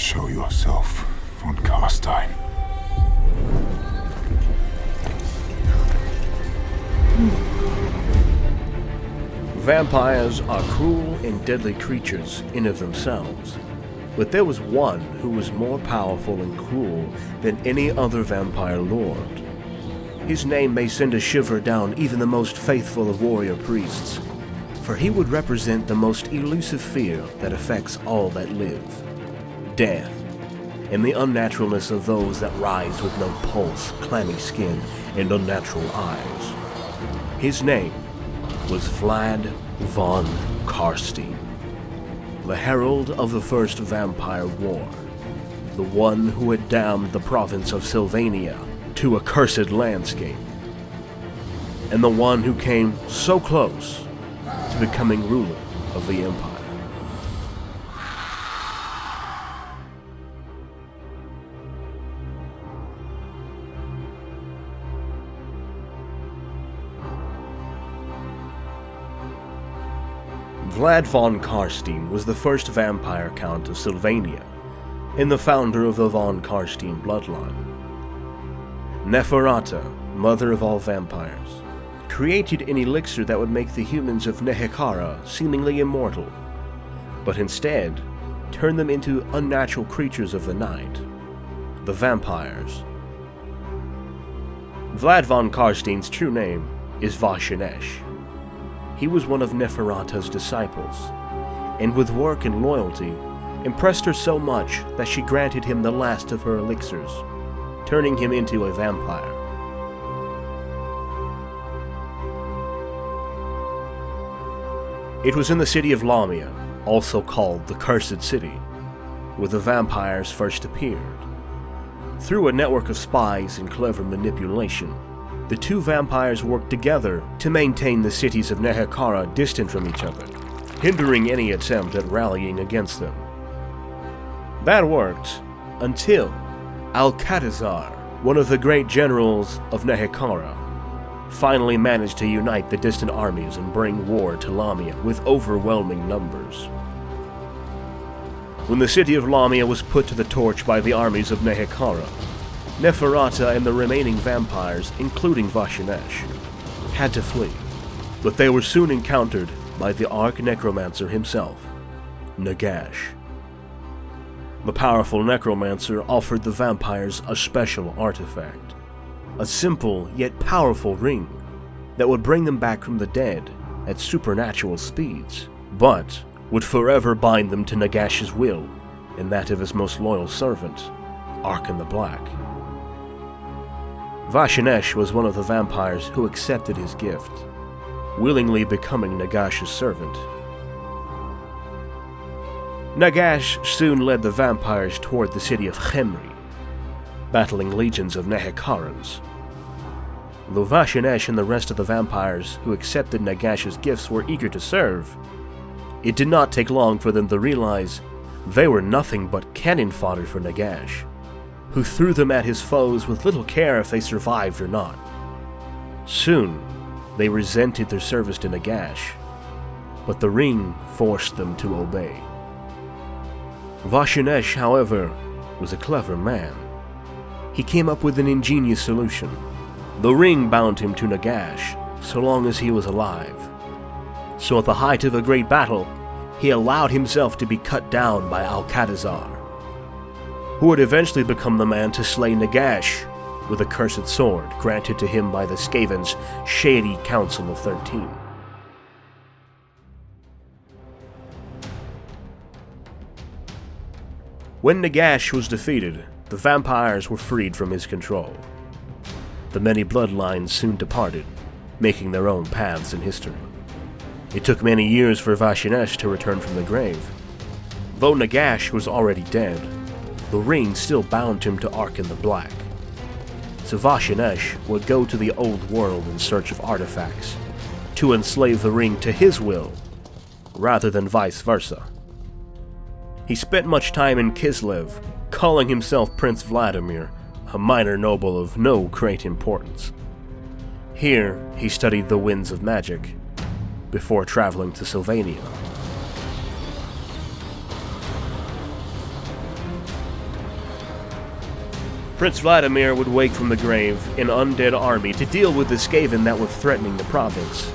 Show yourself, von Carstein. Vampires are cruel and deadly creatures in of themselves, but there was one who was more powerful and cruel than any other vampire lord. His name may send a shiver down even the most faithful of warrior priests, for he would represent the most elusive fear that affects all that live: death, and the unnaturalness of those that rise with no pulse, clammy skin, and unnatural eyes. His name was VLAD VON CARSTEIN, the herald of the First Vampire War, the one who had damned the province of Sylvania to a cursed landscape, and the one who came so close to becoming ruler of the Empire. VLAD VON CARSTEIN was the first vampire count of Sylvania, and the founder of the von Carstein bloodline. Neferata, mother of all vampires, created an elixir that would make the humans of Nehekara seemingly immortal, but instead turn them into unnatural creatures of the night, the vampires. VLAD VON CARSTEIN's true name is Vashinesh. He was one of Neferata's disciples, and with work and loyalty, impressed her so much that she granted him the last of her elixirs, turning him into a vampire. It was in the city of Lamia, also called the Cursed City, where the vampires first appeared. Through a network of spies and clever manipulation, the two vampires worked together to maintain the cities of Nehekara distant from each other, hindering any attempt at rallying against them. That worked until Alcatazar, one of the great generals of Nehekara, finally managed to unite the distant armies and bring war to Lamia with overwhelming numbers. When the city of Lamia was put to the torch by the armies of Nehekara, Neferata and the remaining vampires, including Vashinesh, had to flee, but they were soon encountered by the Arch-Necromancer himself, Nagash. The powerful necromancer offered the vampires a special artifact, a simple yet powerful ring that would bring them back from the dead at supernatural speeds, but would forever bind them to Nagash's will and that of his most loyal servant, Arkan the Black. Vashinesh was one of the vampires who accepted his gift, willingly becoming Nagash's servant. Nagash soon led the vampires toward the city of Khemri, battling legions of Nehekarans. Though Vashinesh and the rest of the vampires who accepted Nagash's gifts were eager to serve, it did not take long for them to realize they were nothing but cannon fodder for Nagash, who threw them at his foes with little care if they survived or not. Soon, they resented their service to Nagash, but the ring forced them to obey. Vashinesh, however, was a clever man. He came up with an ingenious solution. The ring bound him to Nagash so long as he was alive. So at the height of a great battle, he allowed himself to be cut down by Alcatazar, who would eventually become the man to slay Nagash with a cursed sword granted to him by the Skaven's shady Council of 13. When Nagash was defeated, the vampires were freed from his control. The many bloodlines soon departed, making their own paths in history. It took many years for Vashinesh to return from the grave. Though Nagash was already dead, the ring still bound him to Arkan the Black. So Vashinesh would go to the old world in search of artifacts, to enslave the ring to his will, rather than vice versa. He spent much time in Kislev, calling himself Prince Vladimir, a minor noble of no great importance. Here, he studied the winds of magic, before traveling to Sylvania. Prince Vladimir would wake from the grave an undead army to deal with the Skaven that were threatening the province,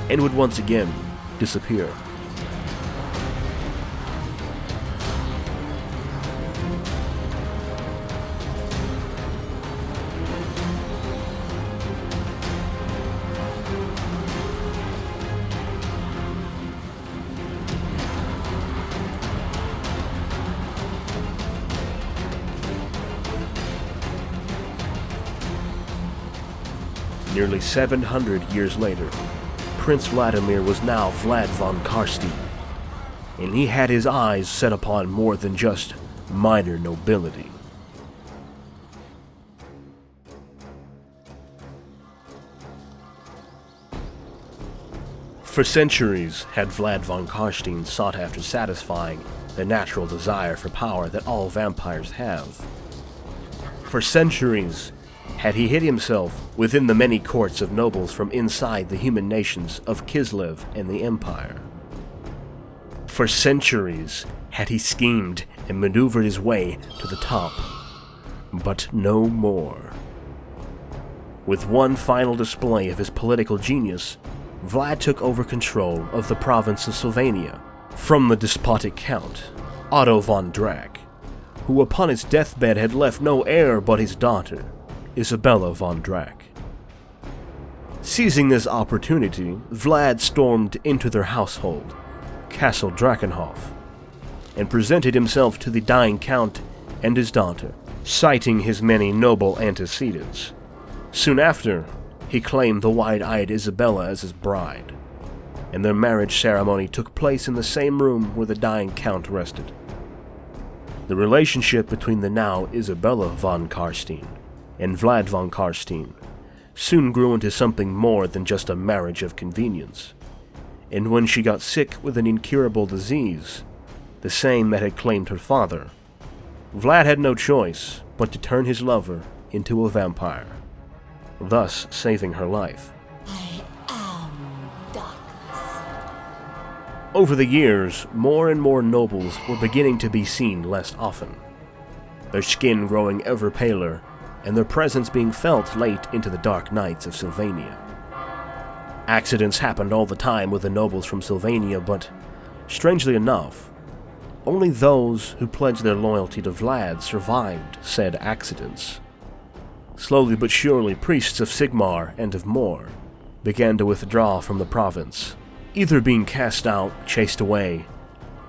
and would once again disappear. Nearly 700 years later, Prince Vladimir was now VLAD von Carsteiin, and he had his eyes set upon more than just minor nobility. For centuries had VLAD von Carsteiin sought after satisfying the natural desire for power that all vampires have. For centuries had he hid himself within the many courts of nobles from inside the human nations of Kislev and the Empire. For centuries had he schemed and maneuvered his way to the top, but no more. With one final display of his political genius, Vlad took over control of the province of Sylvania from the despotic count, Otto von Drac, who upon his deathbed had left no heir but his daughter, Isabella von Drac. Seizing this opportunity, Vlad stormed into their household, Castle Drakenhof, and presented himself to the dying count and his daughter, citing his many noble antecedents. Soon after, he claimed the wide-eyed Isabella as his bride, and their marriage ceremony took place in the same room where the dying count rested. The relationship between the now Isabella von Carsteiin and Vlad von Carsteiin soon grew into something more than just a marriage of convenience, and when she got sick with an incurable disease, the same that had claimed her father, Vlad had no choice but to turn his lover into a vampire, thus saving her life. I am darkness. Over the years, more and more nobles were beginning to be seen less often, their skin growing ever paler and their presence being felt late into the dark nights of Sylvania. Accidents happened all the time with the nobles from Sylvania, but, strangely enough, only those who pledged their loyalty to Vlad survived said accidents. Slowly but surely, priests of Sigmar and of Mor began to withdraw from the province, either being cast out, chased away,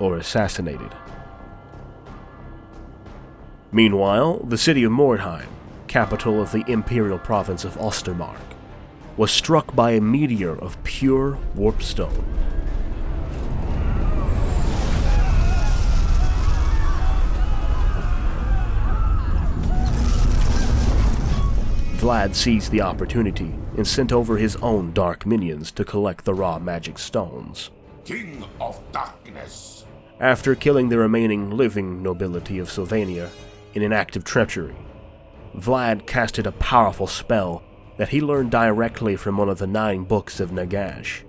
or assassinated. Meanwhile, the city of Mordheim, capital of the imperial province of Ostermark, was struck by a meteor of pure warpstone. Vlad seized the opportunity and sent over his own dark minions to collect the raw magic stones. King of Darkness. After killing the remaining living nobility of Sylvania in an act of treachery, Vlad casted a powerful spell that he learned directly from one of the 9 books of Nagash.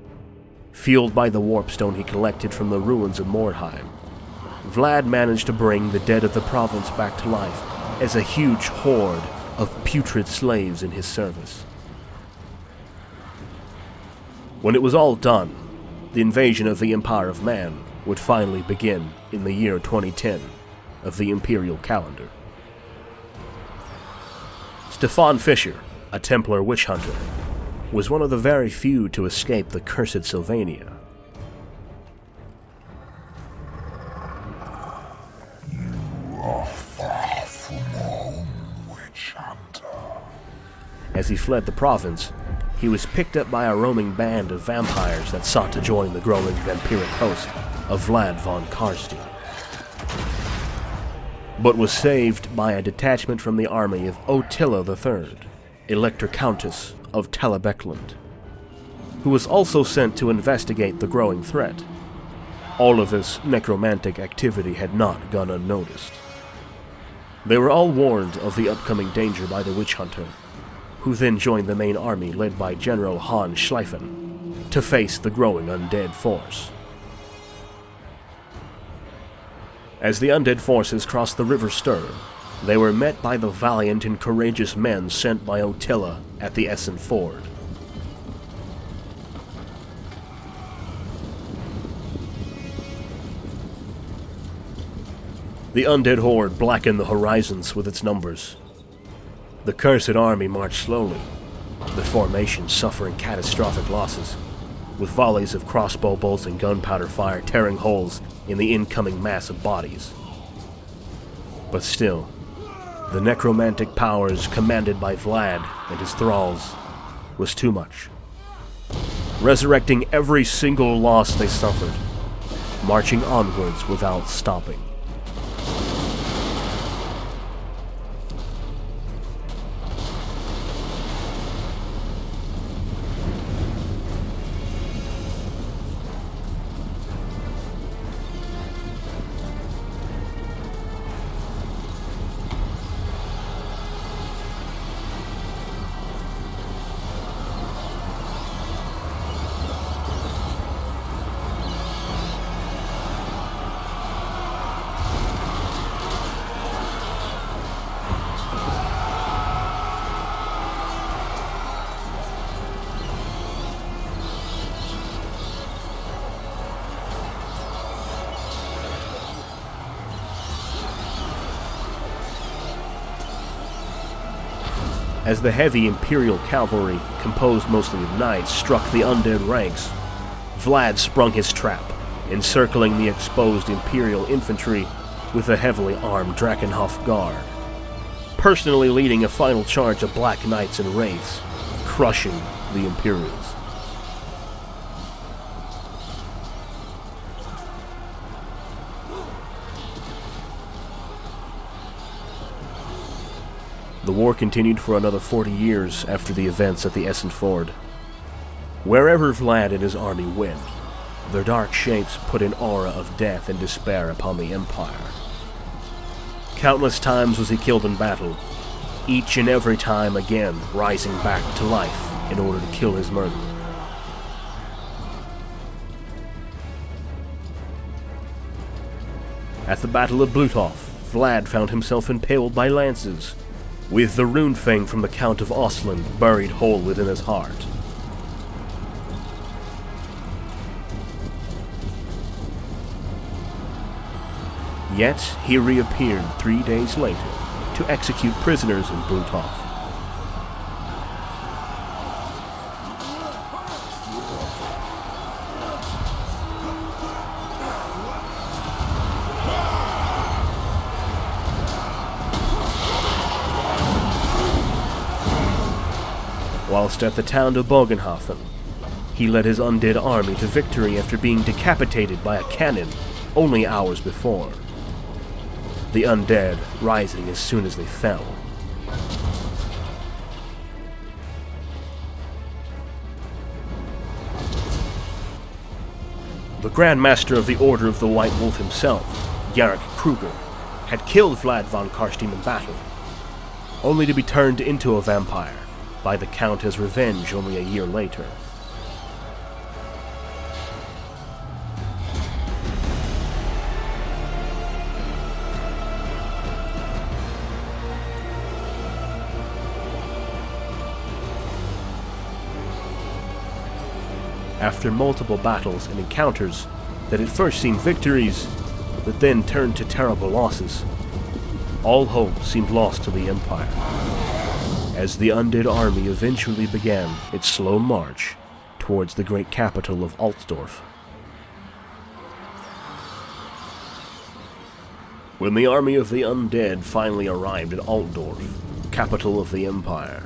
Fueled by the warpstone he collected from the ruins of Mordheim, Vlad managed to bring the dead of the province back to life as a huge horde of putrid slaves in his service. When it was all done, the invasion of the Empire of Man would finally begin in the year 2010 of the imperial calendar. Stefan Fischer, a Templar witch hunter, was one of the very few to escape the cursed Sylvania. You are far from home, witch hunter. As he fled the province, he was picked up by a roaming band of vampires that sought to join the growing vampiric host of VLAD von Carsteiin, but was saved by a detachment from the army of Ottila III, Elector Countess of Talabecland, who was also sent to investigate the growing threat. All of this necromantic activity had not gone unnoticed. They were all warned of the upcoming danger by the witch hunter, who then joined the main army led by General Hans Schleifen to face the growing undead force. As the undead forces crossed the River Ster, they were met by the valiant and courageous men sent by Attila at the Essen ford. The undead horde blackened the horizons with its numbers. The cursed army marched slowly, the formation suffering catastrophic losses, with volleys of crossbow bolts and gunpowder fire tearing holes in the incoming mass of bodies. But still, the necromantic powers commanded by Vlad and his thralls was too much, resurrecting every single loss they suffered, marching onwards without stopping. As the heavy Imperial cavalry, composed mostly of knights, struck the undead ranks, Vlad sprung his trap, encircling the exposed Imperial infantry with a heavily armed Drakenhof guard, personally leading a final charge of Black Knights and Wraiths, crushing the Imperials. The war continued for another 40 years after the events at the Essen ford. Wherever Vlad and his army went, their dark shapes put an aura of death and despair upon the Empire. Countless times was he killed in battle, each and every time again rising back to life in order to kill his murderer. At the Battle of Bluthof, Vlad found himself impaled by lances, with the rune fang from the Count of Ostland buried whole within his heart. Yet he reappeared 3 days later to execute prisoners in Bluthof. Whilst at the town of Bogenhafen, he led his undead army to victory after being decapitated by a cannon only hours before. The undead rising as soon as they fell. The Grand Master of the Order of the White Wolf himself, Jarek Kruger, had killed Vlad von Carsteiin in battle, only to be turned into a vampire by the Count as revenge only a year later. After multiple battles and encounters that at first seemed victories, but then turned to terrible losses, all hope seemed lost to the Empire, as the undead army eventually began its slow march towards the great capital of Altdorf. When the army of the undead finally arrived at Altdorf, capital of the Empire,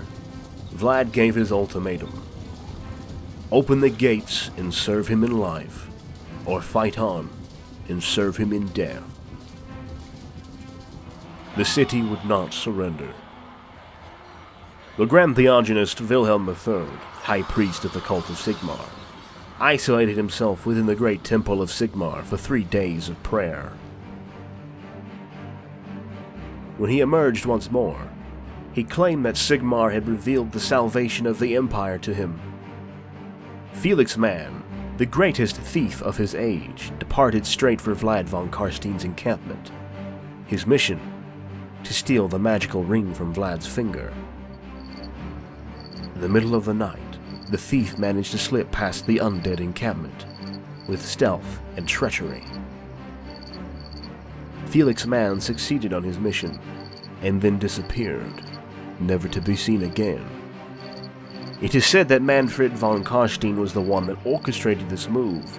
Vlad gave his ultimatum. Open the gates and serve him in life, or fight on and serve him in death. The city would not surrender. The Grand Theogonist Wilhelm III, High Priest of the Cult of Sigmar, isolated himself within the great Temple of Sigmar for 3 days of prayer. When he emerged once more, he claimed that Sigmar had revealed the salvation of the Empire to him. Felix Mann, the greatest thief of his age, departed straight for Vlad von Carstein's encampment. His mission, to to steal the magical ring from Vlad's finger. In the middle of the night, the thief managed to slip past the undead encampment, with stealth and treachery. Felix Mann succeeded on his mission, and then disappeared, never to be seen again. It is said that Manfred von Carstein was the one that orchestrated this move,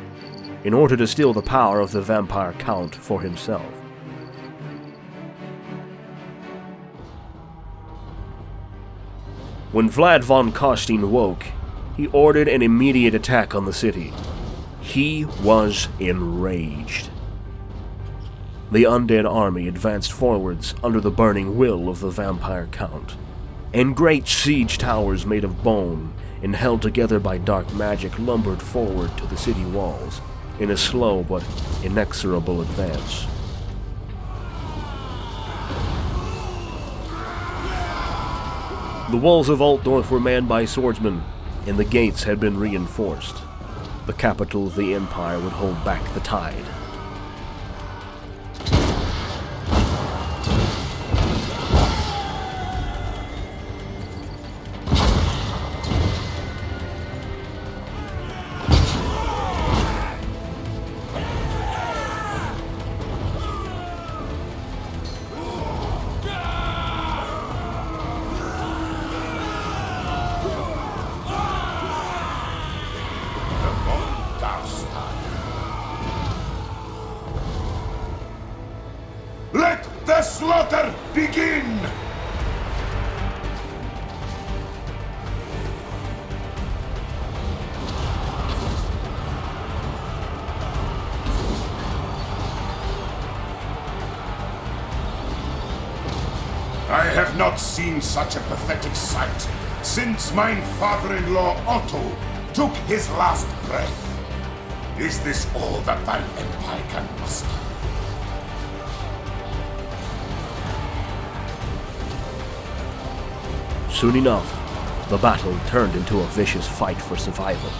in order to steal the power of the vampire count for himself. When Vlad von Carstein woke, he ordered an immediate attack on the city. He was enraged. The undead army advanced forwards under the burning will of the vampire count, and great siege towers made of bone and held together by dark magic lumbered forward to the city walls in a slow but inexorable advance. The walls of Altdorf were manned by swordsmen, and the gates had been reinforced. The capital of the Empire would hold back the tide. Let the slaughter begin! I have not seen such a pathetic sight since mine father-in-law Otto took his last breath. Is this all that thine empire can muster? Soon enough, the battle turned into a vicious fight for survival.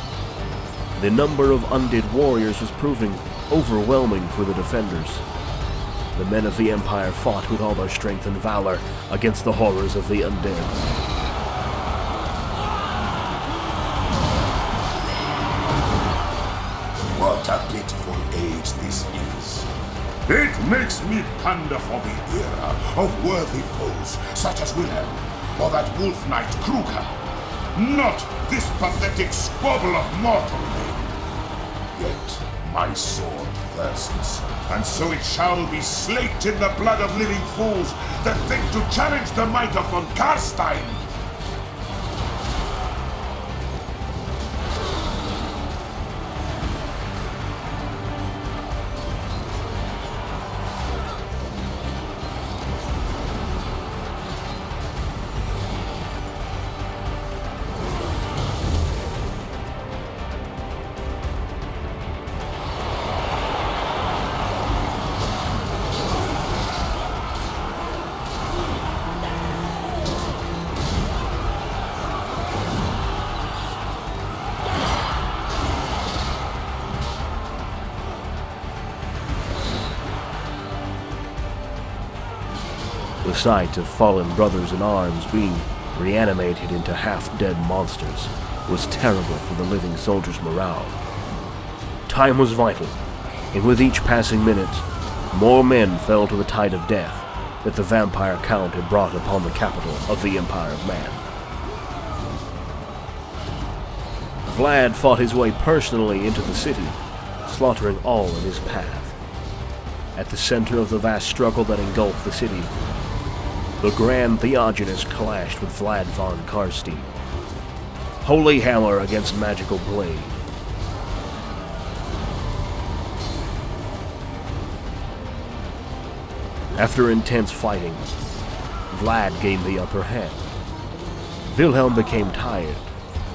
The number of undead warriors was proving overwhelming for the defenders. The men of the Empire fought with all their strength and valor against the horrors of the undead. What a pitiful age this is. It makes me ponder for the era of worthy foes such as Wilhelm or that wolf knight Kruger. Not this pathetic squabble of mortal men. Yet my sword thirsts, and so it shall be slaked in the blood of living fools that think to challenge the might of von Carstein. The sight of fallen brothers in arms being reanimated into half-dead monsters was terrible for the living soldiers' morale. Time was vital, and with each passing minute, more men fell to the tide of death that the vampire count had brought upon the capital of the Empire of Man. Vlad fought his way personally into the city, slaughtering all in his path. At the center of the vast struggle that engulfed the city, the Grand Theogenes clashed with Vlad von Carstein. Holy hammer against magical blade. After intense fighting, Vlad gained the upper hand. Wilhelm became tired,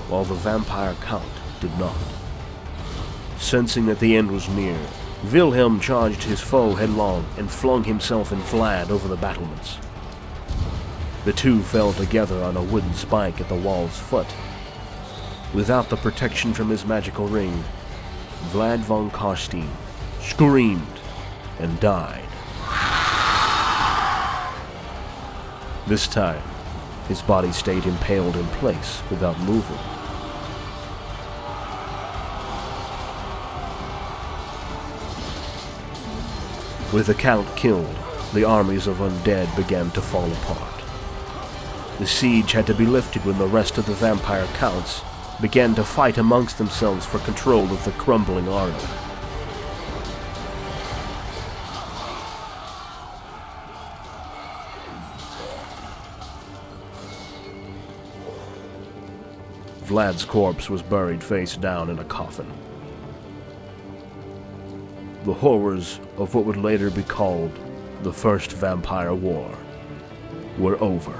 while the vampire count did not. Sensing that the end was near, Wilhelm charged his foe headlong and flung himself and Vlad over the battlements. The two fell together on a wooden spike at the wall's foot. Without the protection from his magical ring, Vlad von Carstein screamed and died. This time, his body stayed impaled in place without moving. With the Count killed, the armies of undead began to fall apart. The siege had to be lifted when the rest of the vampire counts began to fight amongst themselves for control of the crumbling army. Vlad's corpse was buried face down in a coffin. The horrors of what would later be called the First Vampire War were over.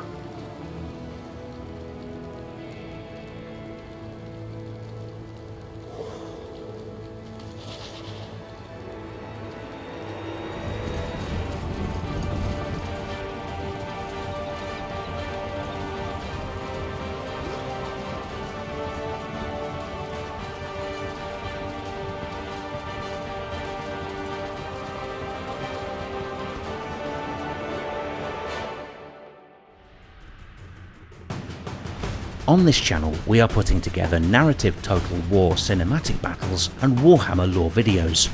On this channel, we are putting together narrative Total War cinematic battles and Warhammer lore videos.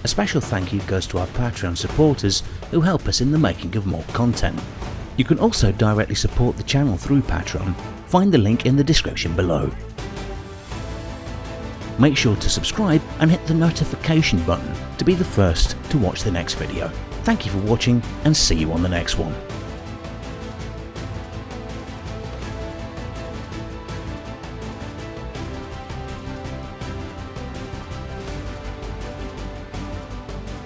A special thank you goes to our Patreon supporters who help us in the making of more content. You can also directly support the channel through Patreon. Find the link in the description below. Make sure to subscribe and hit the notification button to be the first to watch the next video. Thank you for watching and see you on the next one.